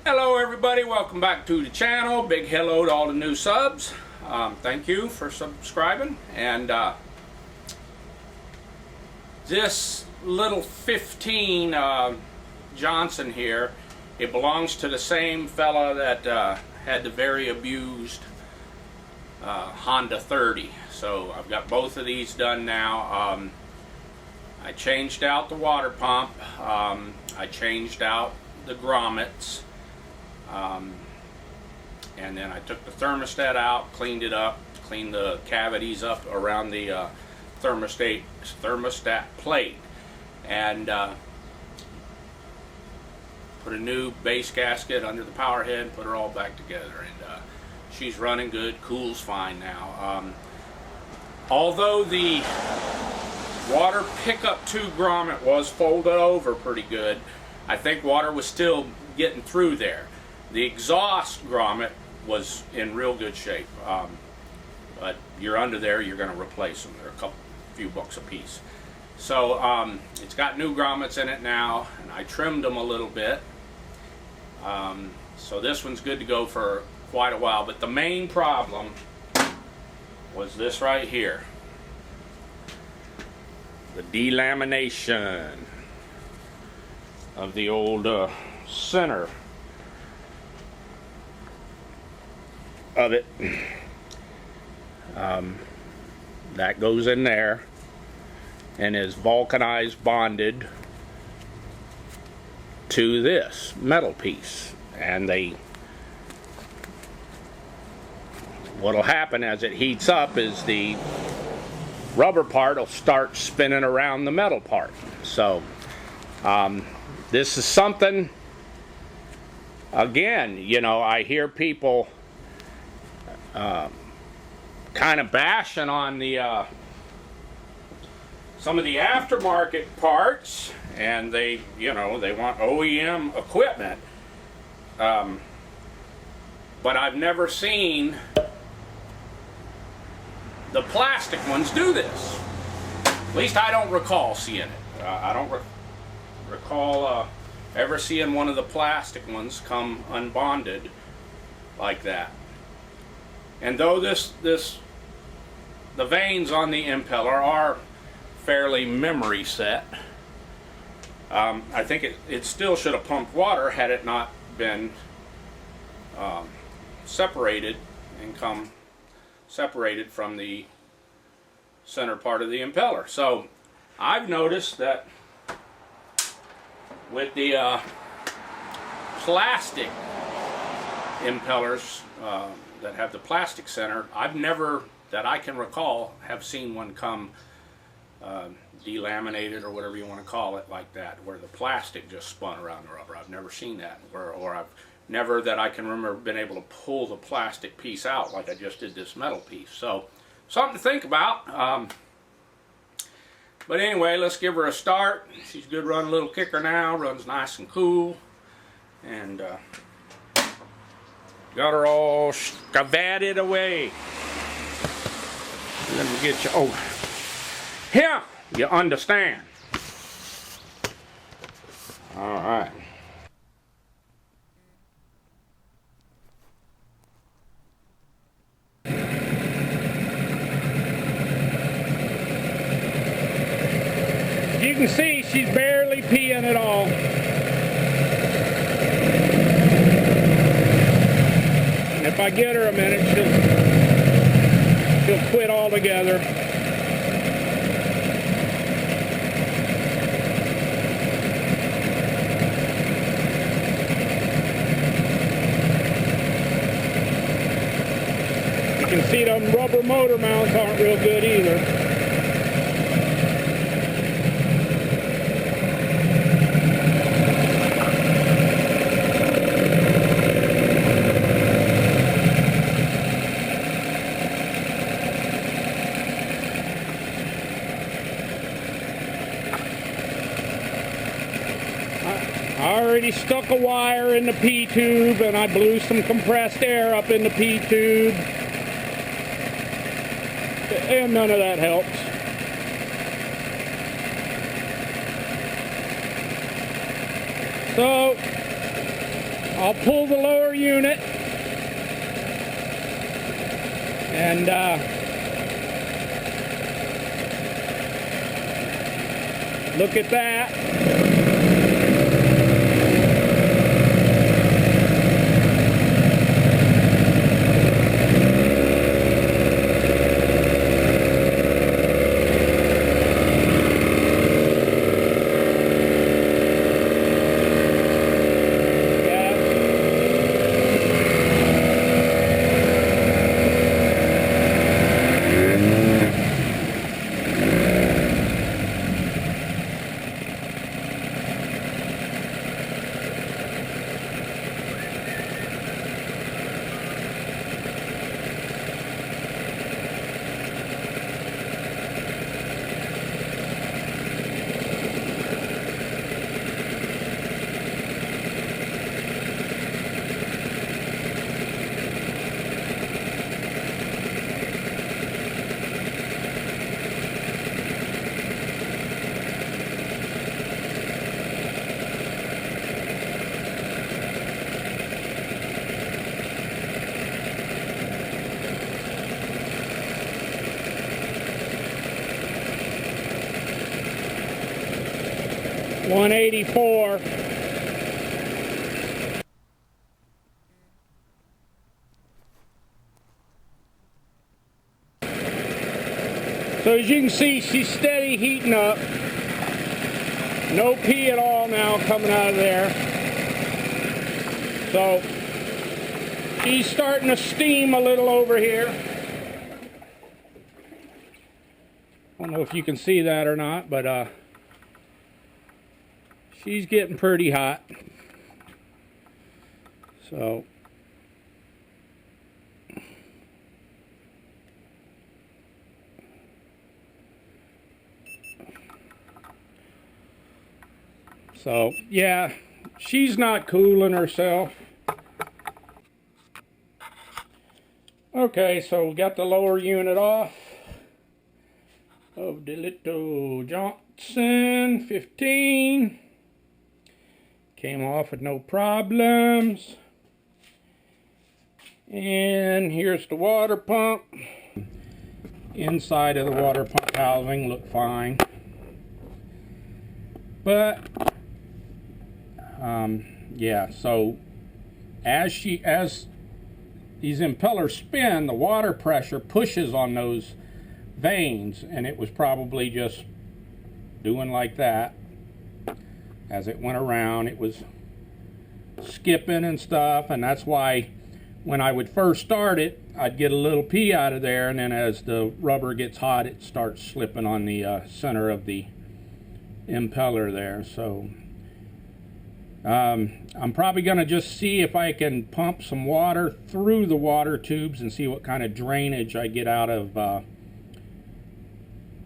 Hello everybody, welcome back to the channel. Big hello to all the new subs. Thank you for subscribing. And this little 15 Johnson here, it belongs to the same fella that had the very abused Honda 30. So I've got both of these done now. I changed out the water pump. I changed out the grommets. And then I took the thermostat out, cleaned it up, cleaned the cavities up around the thermostat plate, and put a new base gasket under the power head, put her all back together, and she's running good, cools fine now. Although the water pickup tube grommet was folded over pretty good, I think water was still getting through there. The exhaust grommet was in real good shape, but you're under there, you're going to replace them. They're few bucks a piece. So it's got new grommets in it now, and I trimmed them a little bit. So this one's good to go for quite a while. But the main problem was this right here, the delamination of the old center of it. That goes in there and is vulcanized, bonded to this metal piece, and what'll happen as it heats up is the rubber part will start spinning around the metal part. So this is something, again, you know, I hear people kind of bashing on the some of the aftermarket parts, and they want OEM equipment, but I've never seen the plastic ones do this. At least I don't recall seeing it. I don't recall ever seeing one of the plastic ones come unbonded like that. And though the vanes on the impeller are fairly memory set, I think it still should have pumped water had it not been separated and come separated from the center part of the impeller. So I've noticed that with the plastic impellers that have the plastic center, I've never, that I can recall, have seen one come delaminated or whatever you want to call it like that, where the plastic just spun around the rubber. I've never seen that, or I've never, that I can remember, been able to pull the plastic piece out like I just did this metal piece. So something to think about. But anyway, let's give her a start. She's a good running little kicker now, runs nice and cool, and got her all scavated away. Let me get you. Oh, here, you understand. All right. You can see she's barely peeing at all. And if I get her a minute, she'll quit altogether. You can see them rubber motor mounts aren't real good either. I already stuck a wire in the P-tube, and I blew some compressed air up in the P-tube, and none of that helps. So I'll pull the lower unit and look at that. $184. So as you can see, she's steady heating up. No pee at all now coming out of there. So she's starting to steam a little over here. I don't know if you can see that or not, but she's getting pretty hot. So yeah, she's not cooling herself. Okay, so we got the lower unit off of the little Johnson 15. Came off with no problems. And here's the water pump. Inside of the water pump housing looked fine. But yeah, so as these impellers spin, the water pressure pushes on those vanes, and it was probably just doing like that. As it went around, it was skipping and stuff, and that's why when I would first start it, I'd get a little pee out of there, and then as the rubber gets hot, it starts slipping on the center of the impeller there. So I'm probably going to just see if I can pump some water through the water tubes and see what kind of drainage I get out of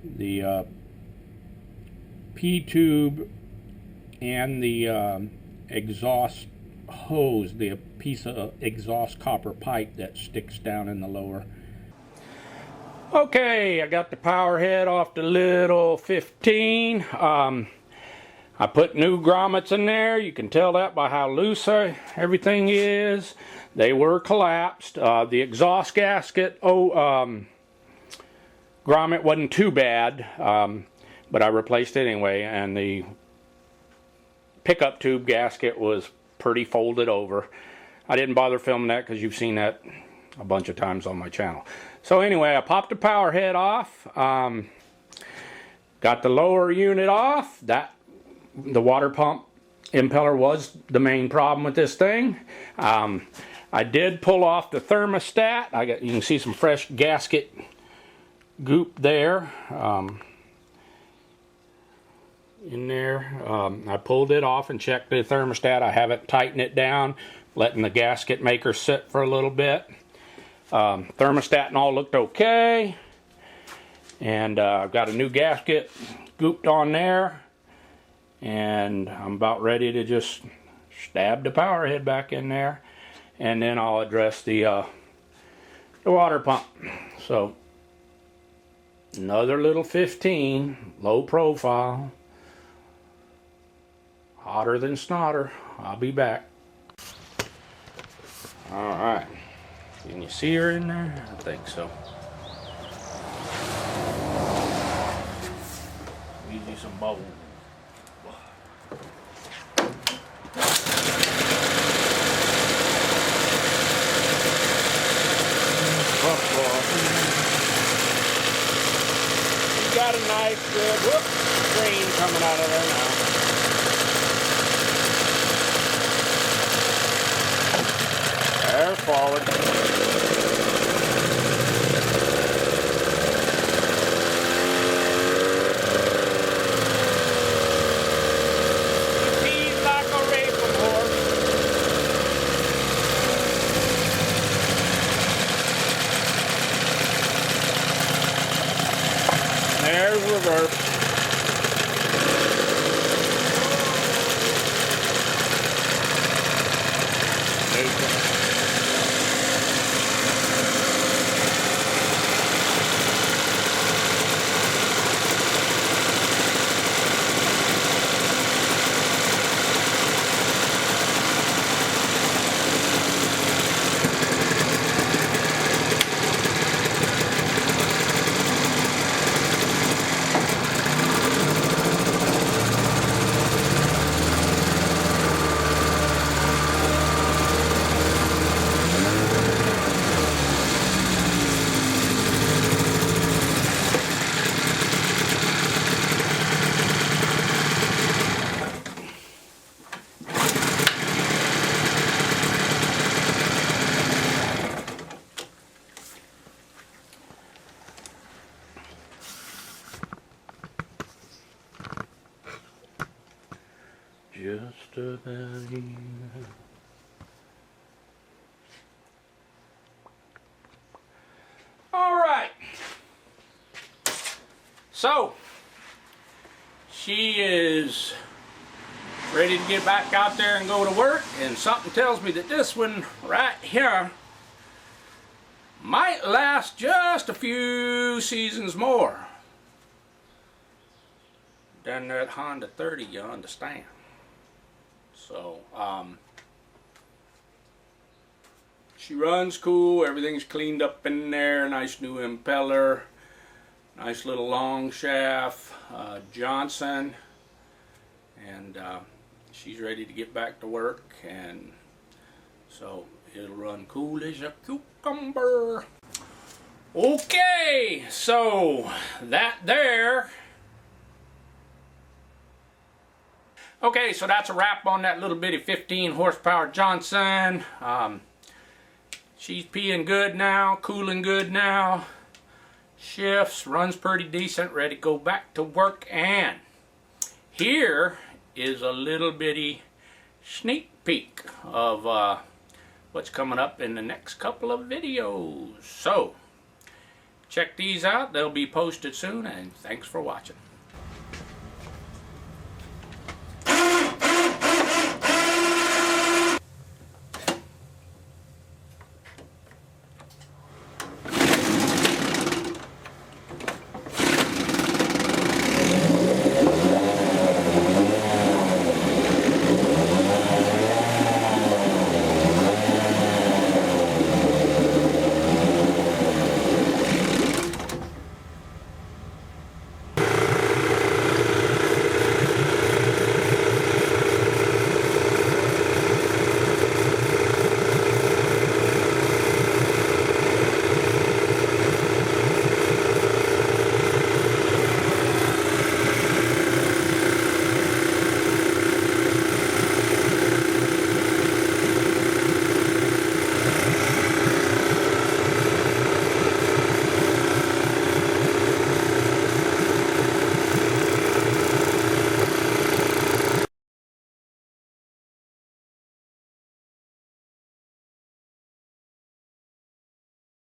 the P-tube and the exhaust hose, the piece of exhaust copper pipe that sticks down in the lower. Okay, I got the power head off the little 15. I put new grommets in there. You can tell that by how loose everything is. They were collapsed. The exhaust gasket grommet wasn't too bad, but I replaced it anyway, and the pickup tube gasket was pretty folded over. I didn't bother filming that because you've seen that a bunch of times on my channel. So anyway, I popped the power head off, got the lower unit off. The water pump impeller was the main problem with this thing. I did pull off the thermostat. You can see some fresh gasket goop there. In there, I pulled it off and checked the thermostat. I haven't tightened it down, letting the gasket maker sit for a little bit. Thermostat and all looked okay, and I've got a new gasket gooped on there, and I'm about ready to just stab the power head back in there, and then I'll address the water pump. So another little 15, low profile. Hotter than snotter. I'll be back. Alright. Can you see her in there? I think so. Easy some bubble. You got a nice good green coming out of there now. There, forward. He's like a racing horse. There's reverse. Just about here. All right. So she is ready to get back out there and go to work, and something tells me that this one right here might last just a few seasons more than that Honda 30, you understand. So, she runs cool, everything's cleaned up in there, nice new impeller, nice little long shaft, Johnson, and she's ready to get back to work, and so it'll run cool as a cucumber. Okay, so that there. Okay, so that's a wrap on that little bitty 15 horsepower Johnson. She's peeing good now, cooling good now. Shifts, runs pretty decent, ready to go back to work. And here is a little bitty sneak peek of what's coming up in the next couple of videos. So, check these out. They'll be posted soon, and thanks for watching.